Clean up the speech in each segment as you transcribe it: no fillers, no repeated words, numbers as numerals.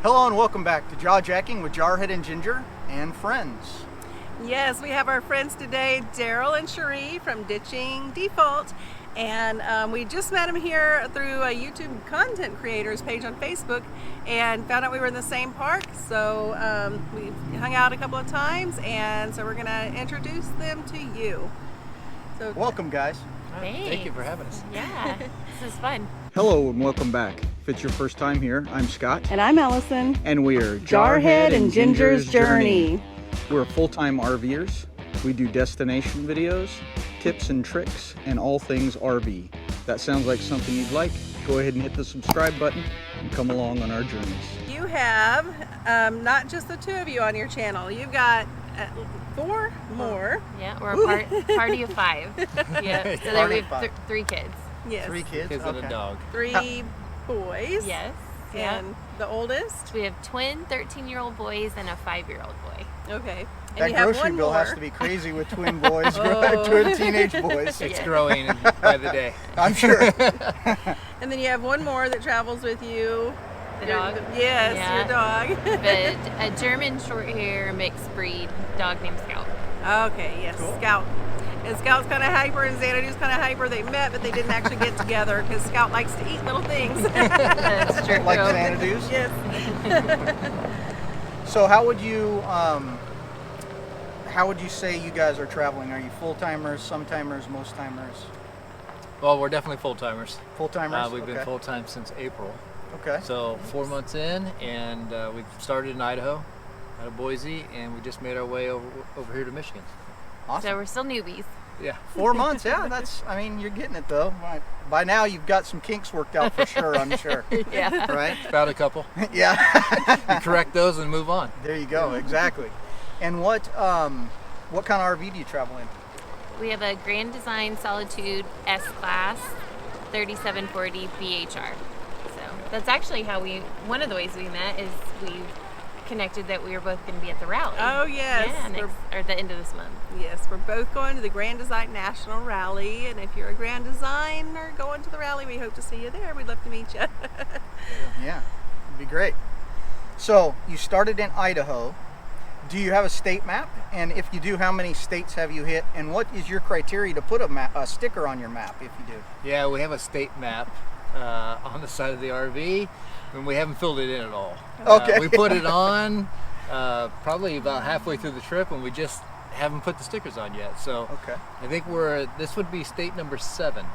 Hello and welcome back to Jaw Jacking with Jarhead and Ginger and friends. Yes, we have our friends today, Darrell and Cherie from Ditching Default, and we just met them here through a YouTube content creators page on Facebook and found out we were in the same park, so we hung out a couple of times, and so we're going to introduce them to you. So, Welcome, guys. Thanks. Thank you for having us. Yeah, this is fun. Hello and welcome back. If it's your first time here, I'm Scott. and I'm Allison. And we are Jarhead and Ginger's Journey. We're full-time RVers. We do destination videos, tips and tricks, and all things RV. That sounds like something you'd like. Go ahead and hit the subscribe button and come along on our journeys. You have not just the two of you on your channel, you've got 4 more. Yeah, we're a party of 5. Yeah, so there we have 3 kids. Yes. 3 kids? Kids and a dog. 3 boys. Yes. And the oldest? We have twin 13-year-old boys and a 5-year-old boy. Okay. And That you have grocery one bill more. has to be crazy with twin boys, twin teenage boys. It's Yeah. growing by the day. I'm sure. And then you have one more that travels with you. The dog? Yes, Yeah. your dog. But a German short hair mixed breed dog named Scout. Okay, yes, Cool. Scout. And Scout's kind of hyper and Xanadu's kind of hyper. They met, but they didn't actually get together because Scout likes to eat little things. That's true. Like Xanadu's. Yes. So how would you say you guys are traveling? Are you full-timers, some-timers, most-timers? Well, we're definitely full-timers. Full-timers? We've been Okay. full-time since April. Okay. So 4 months in, and we've started in Idaho, out of Boise, and we just made our way over here to Michigan. Awesome. So we're still newbies. Yeah. 4 months, yeah, you're getting it though. By now you've got some kinks worked out for sure, I'm sure. Yeah. Right? Found a couple. Yeah. You correct those and move on. There you go, exactly. And what kind of RV do you travel in? We have a Grand Design Solitude S-Class 3740 BHR. So that's actually how one of the ways we met is we connected that we were both going to be at the rally. Oh, yes. Yeah, or the end of this month. Yes, we're both going to the Grand Design National Rally, and if you're a Grand Designer going to the rally, we hope to see you there. We'd love to meet you. Yeah, it'd be great. So you started in Idaho. Do you have a state map? And if you do, how many states have you hit? And what is your criteria to put a sticker on your map if you do? Yeah, we have a state map on the side of the RV, and we haven't filled it in at all. Okay. We put it on probably about halfway through the trip, and we just haven't put the stickers on yet. So Okay. I think this would be state number 7.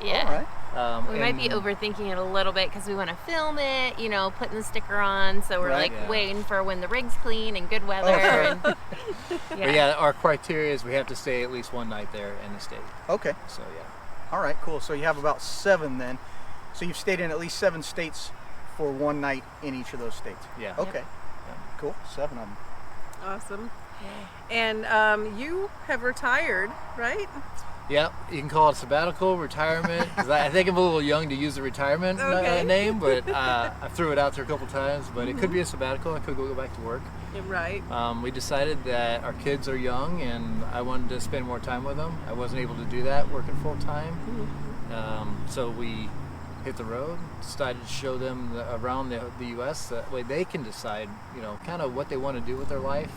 Yeah. All right. We might be overthinking it a little bit because we want to film it, putting the sticker on. So we're Right. Yeah. waiting for when the rig's clean and good weather. sure. And, But yeah, our criteria is we have to stay at least one night there in the state. Okay. So yeah. All right, cool. So you have about 7 then. So you've stayed in at least 7 states for one night in each of those states. Yeah. Okay. Cool. 7 of them. Awesome. And you have retired, right? Yeah, you can call it sabbatical, retirement. 'Cause I think I'm a little young to use the retirement Okay. name, but I threw it out there a couple times. But it could be a sabbatical. I could go back to work. Yeah, right. We decided that our kids are young, and I wanted to spend more time with them. I wasn't able to do that working full time, so we hit the road. Decided to show them around the U.S. That way they can decide, kind of what they want to do with their life,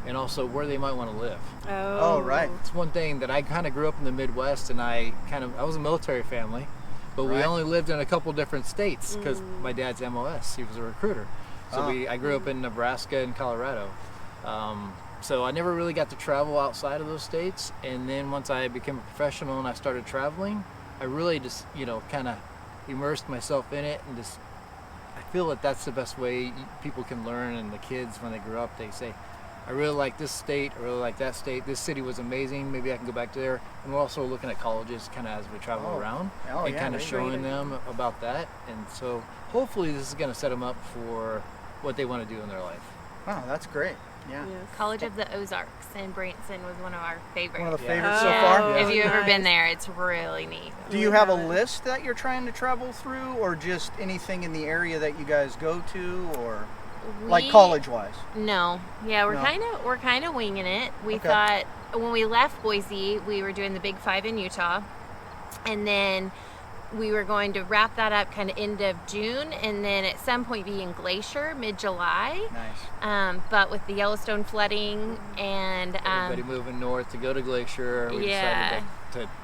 and also where they might want to live. Oh, right. It's one thing that I kind of grew up in the Midwest, and I was a military family, but we Right. only lived in a couple different states because my dad's MOS. He was a recruiter, so I grew up in Nebraska and Colorado. So I never really got to travel outside of those states. And then once I became a professional and I started traveling, I really just kind of immersed myself in it, and just I feel that that's the best way people can learn. And the kids, when they grow up, they say, I really like this state, I really like that state, this city was amazing, maybe I can go back to there. And we're also looking at colleges kind of as we travel around, and yeah, kind of great. showing them about that. And so hopefully this is going to set them up for what they want to do in their life. Wow, that's great. Yeah. Yes. College of the Ozarks in Branson was one of our favorites. One of the Yeah. favorites so Yeah. far? If you've ever Nice. been there, it's really neat. Do you have a list that you're trying to travel through, or just anything in the area that you guys go to, or like college-wise? No, yeah, we're No. kind of winging it. We Okay. thought when we left Boise, we were doing the Big 5 in Utah, and then we were going to wrap that up kind of end of June, and then at some point be in Glacier mid-July. Nice. But with the Yellowstone flooding and Everybody moving north to go to Glacier, we decided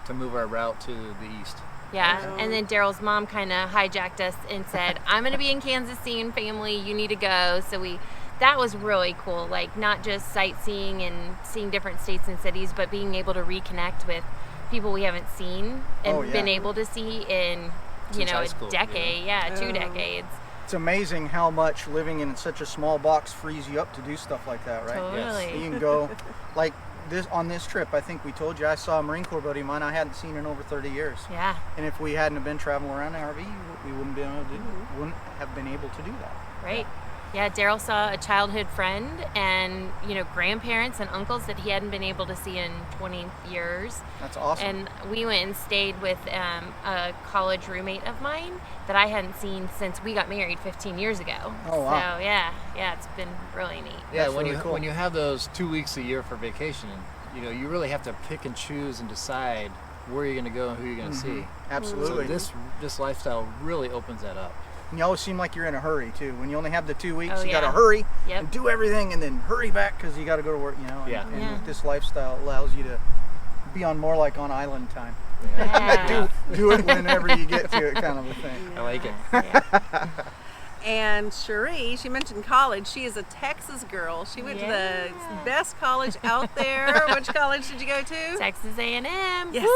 to move our route to the east. yeah, Oh. and then Darrell's mom kind of hijacked us and said, "I'm going to be in Kansas seeing family. You need to go." So that was really cool. Like, not just sightseeing and seeing different states and cities, but being able to reconnect with people we haven't seen and been able to see in, Since high a school, decade. Yeah, 2 decades. It's amazing how much living in such a small box frees you up to do stuff like that, right? Totally. You can go, like on this trip, I think we told you, I saw a Marine Corps buddy of mine I hadn't seen in over 30 years. Yeah. And if we hadn't have been traveling around the RV, we wouldn't have been able to do that. Right. Yeah, Darrell saw a childhood friend and, grandparents and uncles that he hadn't been able to see in 20 years. That's awesome. And we went and stayed with a college roommate of mine that I hadn't seen since we got married 15 years ago. Oh, wow. So, yeah, it's been really neat. Yeah, That's really cool. when you have those 2 weeks a year for vacation, you really have to pick and choose and decide where you're going to go and who you're going to see. Absolutely. So this lifestyle really opens that up. And you always seem like you're in a hurry too. When you only have the 2 weeks, Oh, you got to yeah. hurry Yep. and do everything, and then hurry back because you got to go to work. Yeah. And Yeah. this lifestyle allows you to be on more like on island time. Yeah. Do it whenever you get to it, kind of a thing. I like it. Yeah. And Cherie, she mentioned college. She is a Texas girl. She went to the best college out there. Which college did you go to? Texas A&M. Yes.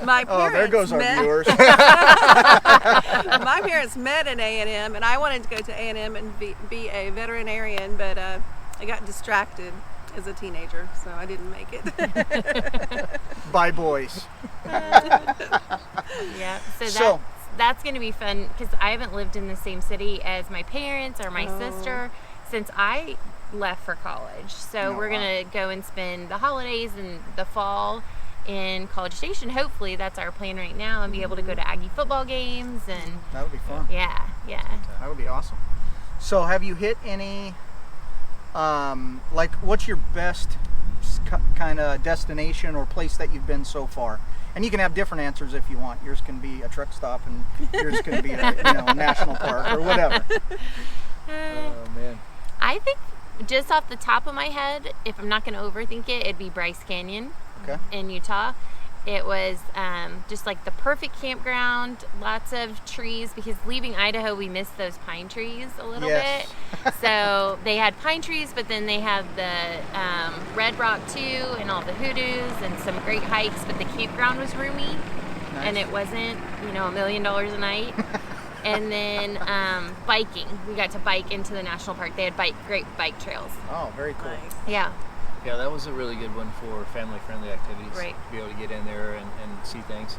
My parents Oh, there goes our met, viewers. My parents met in A&M, and I wanted to go to A&M and be a veterinarian, but I got distracted as a teenager, so I didn't make it. Bye, boys. Yeah. So- That's going to be fun because I haven't lived in the same city as my parents or my sister since I left for college. So we're going to go and spend the holidays and the fall in College Station. Hopefully that's our plan right now, and be able to go to Aggie football games and That would be fun. yeah. That would be awesome. So, have you hit any? What's your best kind of destination or place that you've been so far? And you can have different answers if you want. Yours can be a truck stop, and yours can be a national park or whatever. Oh man. I think just off the top of my head, if I'm not going to overthink it, it'd be Bryce Canyon Okay. in Utah. It was just like the perfect campground, lots of trees, because leaving Idaho, we missed those pine trees a little Yes. bit. So they had pine trees, but then they had the Red Rock too, and all the hoodoos and some great hikes, but the campground was roomy. Nice. And it wasn't, $1 million a night. And then biking. We got to bike into the national park. They had great bike trails. Oh, very cool. Nice. Yeah. Yeah, that was a really good one for family-friendly activities. Right. To be able to get in there and see things.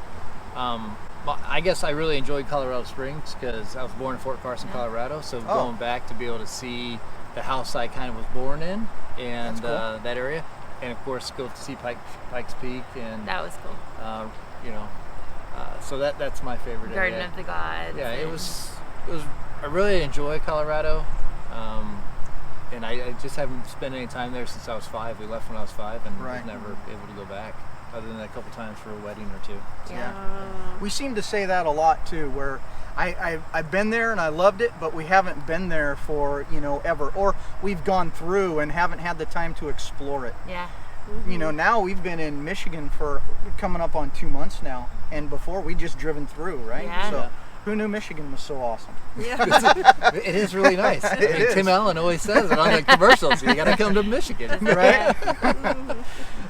But I guess I really enjoyed Colorado Springs because I was born in Fort Carson, Colorado. So going back to be able to see the house I kind of was born in and That's cool. that area, and of course go to see Pikes Peak and That was cool. so that's my favorite Garden area. of the Gods. Yeah, it and- was. I really enjoy Colorado, and I just haven't spent any time there since I was 5. We left when I was 5, and Right. was never able to go back, other than a couple times for a wedding or two. So, Yeah. We seem to say that a lot too, where I've been there and I loved it, but we haven't been there for, ever. Or we've gone through and haven't had the time to explore it. Yeah. Now we've been in Michigan for coming up on 2 months now. And before we just driven through, right? Yeah. So who knew Michigan was so awesome? Yeah. it is really nice. I mean, is. Tim Allen always says it on the commercials. You got to come to Michigan, Right?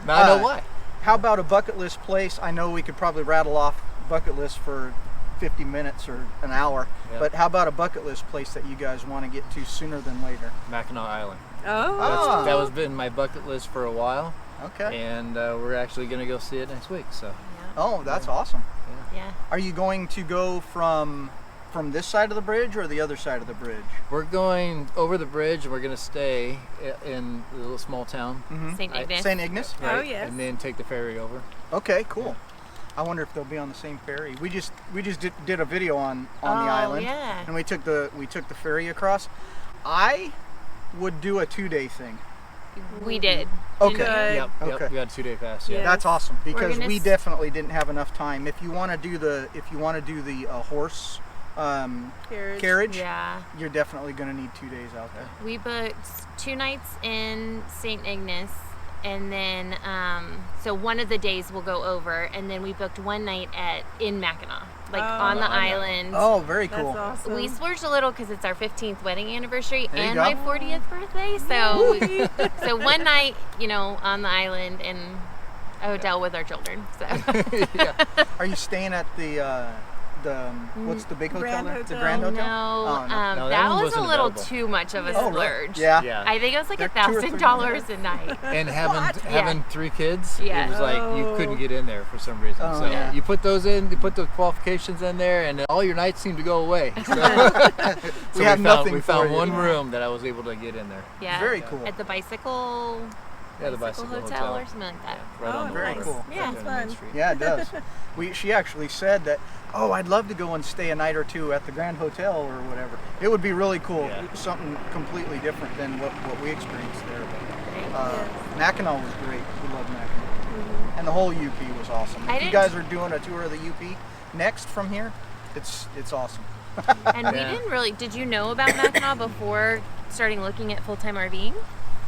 Now I know why. How about a bucket list place? I know we could probably rattle off bucket list for 50 minutes or an hour, Yeah. but how about a bucket list place that you guys want to get to sooner than later? Mackinac Island. Oh. That was been my bucket list for a while, Okay. and we're actually going to go see it next week. So Oh, that's awesome. Yeah. Are you going to go from this side of the bridge or the other side of the bridge? we're going over the bridge, and we're going to stay in a little small town. St. Ignace. St. Ignace? Oh, yes. And then take the ferry over. Okay, cool. I wonder if they'll be on the same ferry. We just did a video on the island, yeah. and we took the ferry across. I would do a 2-day thing. We did. Okay. Good. Yep. Okay. We got a 2-day pass. Yeah. Yeah. That's awesome because gonna we s- definitely didn't have enough time. If you want to do the horse carriage, Yeah. you're definitely going to need 2 days out there. We booked 2 nights in St. Ignace, and then so one of the days we'll go over, and then we booked 1 night in Mackinac, like on the island. Oh, very That's cool. awesome. We splurged a little because it's our 15th wedding anniversary There you and go. my 40th birthday. So 1 night, on the island in a hotel with our children. So Are you staying at the what's the big hotel Grand there? The Hotel. Grand Hotel? no, Oh, no. No, that that one was a wasn't little available. too much of a Oh, really? splurge. Yeah. Yeah. I think it was like They're $2,000 or $1,000 a night. And having 3 kids, Yeah. it was like you couldn't get in there for some reason. Oh, So yeah. you put those in, you put the qualifications in there, and all your nights seem to go away. So, We have nothing We for found you. one room that I was able to get in there. Yeah. Very cool. At the bicycle. Yeah, the bicycle hotel. or something like that. Right on the very water. cool. Yeah, Right it's there on Main fun. Street. Yeah, it does. She actually said that, I'd love to go and stay a night or two at the Grand Hotel or whatever. It would be really cool. Yeah. Something completely different than what we experienced there. Right. Mackinac was great. We loved Mackinac. And the whole UP was awesome. I If you didn't- guys are doing a tour of the UP next from here, it's awesome. And we Yeah. didn't really. Did you know about Mackinac before starting looking at full-time RVing?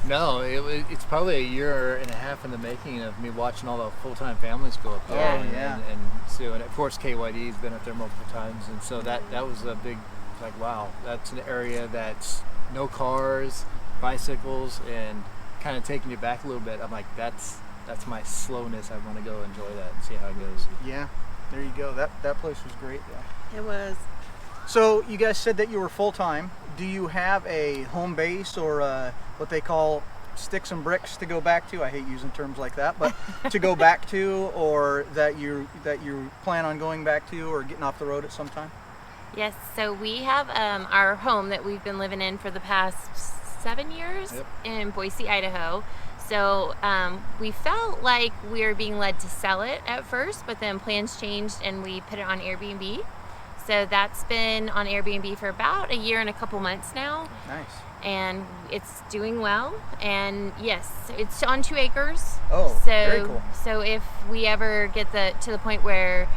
No, it's probably a year and a half in the making of me watching all the full-time families go up there. Yeah. And, Yeah. and so, and of course, KYD's been up there multiple times, and so that was a big, like, wow, that's an area that's no cars, bicycles, and kind of taking you back a little bit. I'm like, that's my slowness. I want to go enjoy that and see how it goes. Yeah, there you go. That place was great. Yeah. It was. So you guys said that you were full-time. Do you have a home base or what they call sticks and bricks to go back to? I hate using terms like that, but to go back to, or that you plan on going back to or getting off the road at some time? Yes. So we have our home that we've been living in for the past 7 years Yep. in Boise, Idaho. So we felt like we were being led to sell it at first, but then plans changed and we put it on Airbnb. So that's been on Airbnb for about a year and a couple months now, Nice. and it's doing well. And yes, it's on 2 acres. Oh, so, very cool. So if we ever get to the point where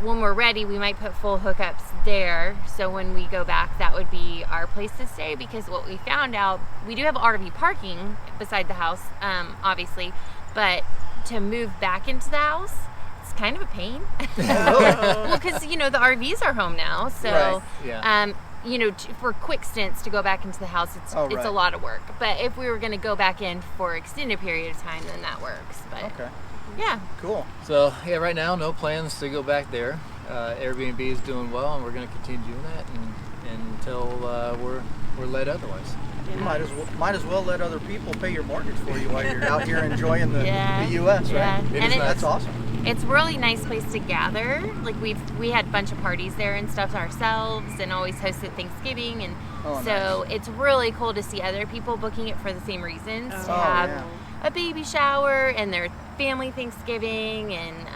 when we're ready, we might put full hookups there. So when we go back, that would be our place to stay, because what we found out, we do have RV parking beside the house, obviously, but to move back into the house, it's kind of a pain. Well, because the RVs are home now, so Right. Yeah. for quick stints to go back into the house, it's Oh, right. a lot of work. But if we were going to go back in for extended period of time, then that works. But Okay, yeah, cool. So yeah, right now no plans to go back there. Airbnb is doing well, and we're going to continue doing that until we're led otherwise. You might as well let other people pay your mortgage for you while you're out here enjoying the Yeah. U.S. Yeah. Right? It And is it's, That's awesome. it's a really nice place to gather. Like we had a bunch of parties there and stuff ourselves, and always hosted Thanksgiving, and Oh, so it's really cool to see other people booking it for the same reasons, to Oh, have yeah. a baby shower and their family Thanksgiving, and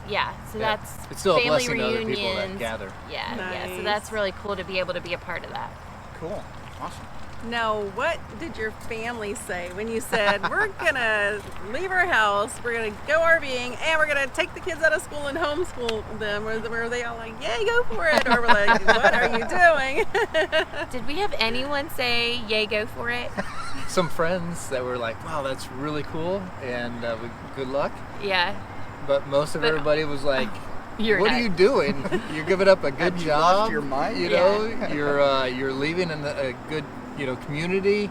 so Yeah. that's It's still a family blessing to other reunions. people that gather. Yeah, yeah. So Nice. that's really cool to be able to be a part of that. Cool. Awesome. Now, what did your family say when you said, we're going to leave our house, we're going to go RVing, and we're going to take the kids out of school and homeschool them? Were they all like, yay, go for it? Or were like, what are you doing? Did we have anyone say, yay, go for it? Some friends that were like, "Wow, that's really cool," and good luck. Yeah. But most of But- everybody was like, You're "What not- are you doing? You're giving up a good Have you job. lost your mind?" You Yeah. know, you're leaving in a good, community.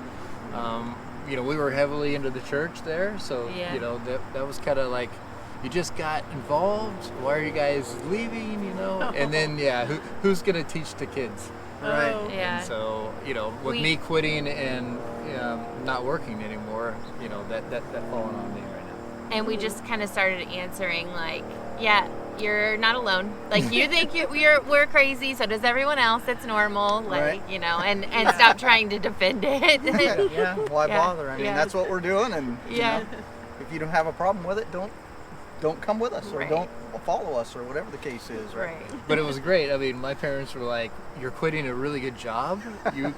We were heavily into the church there, so Yeah. that was kind of like, you just got involved. Why are you guys leaving? And then who's gonna teach the kids? Right. Oh. Yeah. And so with me quitting and not working anymore, that falling on me right now. And we just kind of started answering like, yeah, you're not alone. Like, you think we're crazy, so does everyone else. It's normal. Like, Right. and stop trying to defend it. Yeah. Why Yeah, bother? I mean, yeah. that's what we're doing, and Yeah. if you don't have a problem with it, don't don't come with us or Right. don't follow us or whatever the case is. Right. Right. But it was great. I mean, my parents were like, "You're quitting a really good job. You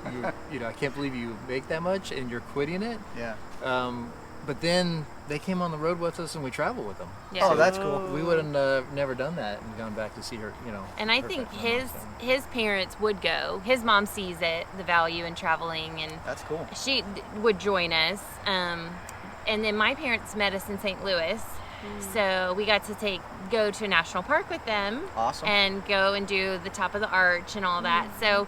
know, I can't believe you make that much, and you're quitting it." Yeah. But then they came on the road with us, and we traveled with them. Yeah. Oh, that's cool. We would have never done that and gone back to see her. You know. And I her think family, his so. his parents would go. His mom sees it, the value in traveling, and That's cool. she would join us. And then my parents met us in St. Louis, so we got to go to a national park with them. Awesome. And go and do the top of the arch and all that. So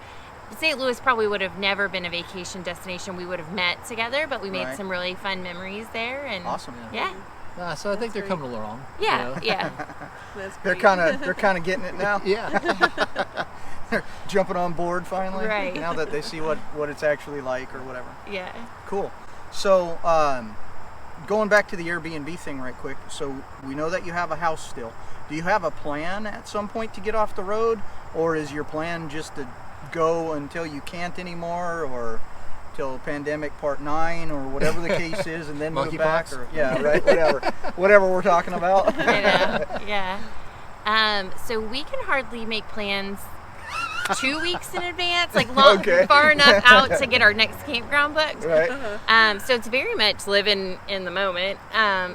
St. Louis probably would have never been a vacation destination we would have met together, but we made Right. some really fun memories there. And Awesome. Yeah. So I think they're great. coming along. Yeah. You know? Yeah. That's They're great. kind of getting it now. Yeah. They're jumping on board finally. Right. Now that they see what it's actually like or whatever. Yeah. Cool. So, going back to the Airbnb thing right quick. So we know that you have a house still. Do you have a plan at some point to get off the road, or is your plan just to go until you can't anymore, or till pandemic part 9, or whatever the case is, and then move back? Monkeypox? Or yeah, right. Whatever we're talking about. I know. Yeah. So we can hardly make plans 2 weeks in advance, like Okay. far enough out to get our next campground booked. Right. So it's very much living in the moment,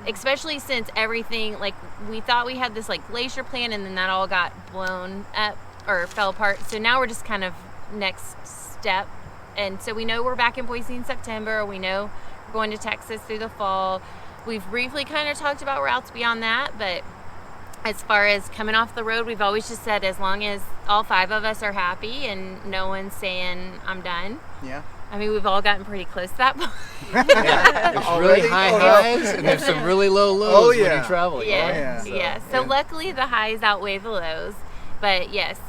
especially since everything, like we thought we had this like glacier plan, and then that all got blown up or fell apart. So now we're just kind of next step. And so we know we're back in Boise in September. We know we're going to Texas through the fall. We've briefly kind of talked about routes beyond that, but as far as coming off the road, we've always just said as long as all 5 of us are happy and no one's saying I'm done. Yeah. I mean, we've all gotten pretty close to that point. Yeah. There's Already? really high Oh, no. highs and there's some really low lows when yeah. you're traveling. Yeah, yeah. yeah. So luckily the highs outweigh the lows. But yes,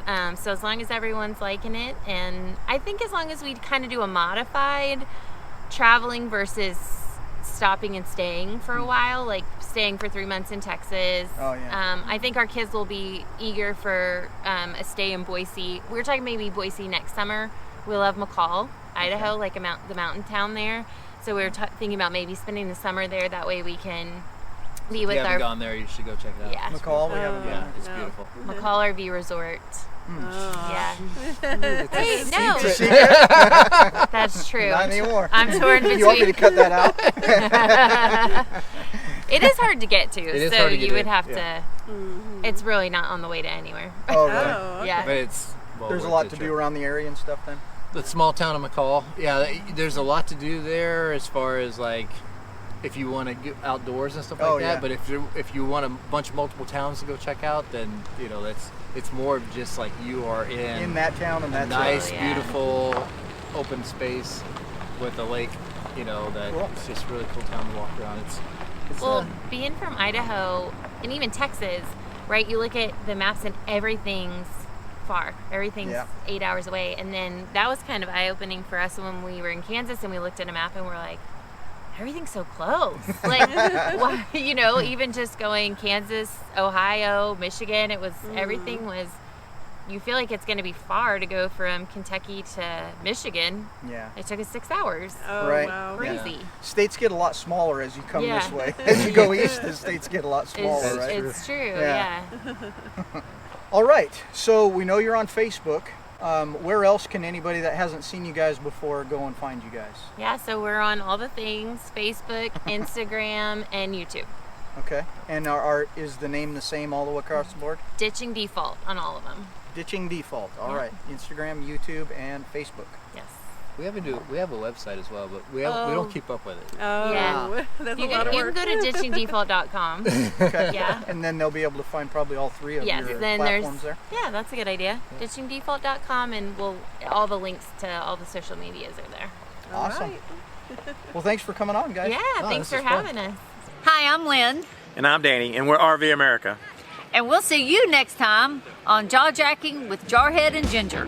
so as long as everyone's liking it, and I think as long as we kind of do a modified traveling versus stopping and staying for a while, like staying for 3 months in Texas. Oh, yeah. I think our kids will be eager for a stay in Boise. We're talking maybe Boise next summer. We love McCall, Idaho, like the mountain town there. So we were thinking about maybe spending the summer there. That way we can be If you with haven't our gone there, you should go check it out. Yeah. It's McCall, we beautiful. haven't Yeah, gone. it's No. beautiful. McCall RV Resort. Oh. Yeah. Hey, no, Secret? that's true. Not anymore. I'm torn You want me to between. cut that out? It is hard to get to, It is so hard to get you would in, have yeah. to. It's really not on the way to anywhere. Oh, really? Oh, okay. Yeah. But it's well There's a worth lot the to trip. do around the area and stuff then? The small town of McCall. Yeah, there's a lot to do there as far as like if you want to get outdoors and stuff like Oh, that. yeah. But if you want a bunch of multiple towns to go check out, then you know it's more of just like you are In that town and a that's nice, Oh, yeah. beautiful, open space with a lake. You know that Cool. it's just a really cool town to walk around. It's Well, being from Idaho and even Texas, right? You look at the maps and everything's far. Everything's Yeah. 8 hours away. And then that was kind of eye-opening for us when we were in Kansas and we looked at a map and we're like, everything's so close. Like, why, you know, even just going Kansas, Ohio, Michigan, it was, everything was, you feel like it's going to be far to go from Kentucky to Michigan. Yeah. It took us 6 hours. Oh, Right. wow. Crazy. States get a lot smaller as you come Yeah. this way. As you go east, the states get a lot smaller, It's, right? it's true, Yeah. yeah. All right. So we know you're on Facebook. Where else can anybody that hasn't seen you guys before go and find you guys? Yeah, so we're on all the things, Facebook, Instagram, and YouTube. Okay. And is the name the same all the way across the board? Ditching Default on all of them. Ditching Default. All Yeah. right. Instagram, YouTube, and Facebook. Yes. we have a website as well, but we Oh. don't keep up with it. Oh, Yeah. that's You a lot of can work. go to ditchingdefault.com. Okay. Yeah. And then they'll be able to find probably all 3 of Yes, your then platforms there. Yeah, that's a good idea. Ditchingdefault.com, and all the links to all the social medias are there. All Awesome. right. Well, thanks for coming on, guys. Yeah, thanks this for is fun. having us. Hi, I'm Lynn, And I'm Danny, and we're RV America. and we'll see you next time on Jaw Jacking with Jarhead and Ginger.